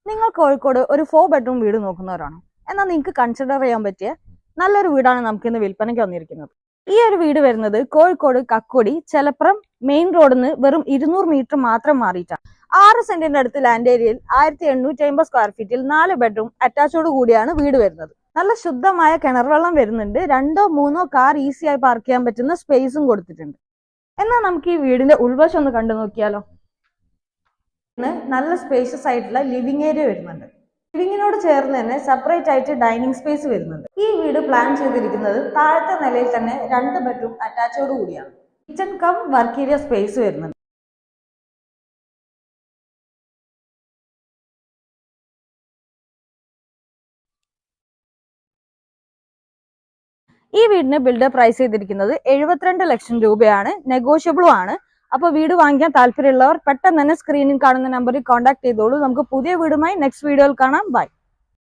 നിങ്ങൾ കോഴിക്കോട് ഒരു 4 ബെഡ്റൂം വീട് നോക്കുന്നവരാണോ? എന്നാൽ നിങ്ങൾക്ക് കൺസിഡർ ചെയ്യാൻ പറ്റിയ നല്ലൊരു വീടാണ് നമുക്ക് ഇന്ന് വിൽപ്പനയ്ക്ക് വന്നിരിക്കുന്നത്. ഈ ഒരു വീട് വരുന്നത് കോഴിക്കോട് കക്കോടി ചെലപ്രം മെയിൻ റോഡിൽ നിന്ന് വെറും 200 മീറ്റർ മാത്രം മാറിയിട്ടാണ്. 6 സെന്റിന്റെ അടുത്ത് ലാൻഡ് ഏരിയയിൽ 1850 സ്ക്വയർ ഫീറ്റിൽ 4 ബെഡ്റൂം അറ്റാച്ചോട് കൂടിയാണ് വീട് വരുന്നത്. നല്ല ശുദ്ധമായ കിണർ വെള്ളം വരുന്നുണ്ട്. 2 or 3 കാർ ഈസിയായി പാർക്ക് ചെയ്യാൻ പറ്റുന്ന സ്പേസും കൊടുത്തിട്ടുണ്ട്. എന്നാൽ നമുക്ക് ഈ വീടിന്റെ ഉൾവശം ഒന്ന് കണ്ടു നോക്കിയാലോ. നല്ല സ്പേഷ്യസ് ആയിട്ടുള്ള ലിവിംഗ് ഏരിയ വരുന്നുണ്ട്. ലിവിങ്ങിനോട് ചേർന്ന് തന്നെ സെപ്പറേറ്റ് ആയിട്ട് ഡൈനിങ് സ്പേസ് വരുന്നുണ്ട്. ഈ വീട് പ്ലാൻ ചെയ്തിരിക്കുന്നത് താഴത്തെ നിലയിൽ തന്നെ 2 ബെഡ്റൂം അറ്റാച്ചോട് കൂടിയാണ്. Kitchen come work area space വരുന്നുണ്ട്. ഈ വീടിന് ബിൽഡർ പ്രൈസ് ചെയ്തിരിക്കുന്നത് 72 ലക്ഷം രൂപയാണ്. നെഗോഷ്യബിളും ആണ്. അപ്പോൾ വീട് വാങ്ങിക്കാൻ താല്പര്യമുള്ളവർ പെട്ടെന്ന് തന്നെ സ്ക്രീനിൽ കാണുന്ന നമ്പറിൽ കോൺടാക്ട് ചെയ്തോളൂ. നമുക്ക് പുതിയ വീടുമായി നെക്സ്റ്റ് വീഡിയോയിൽ കാണാം. ബൈ.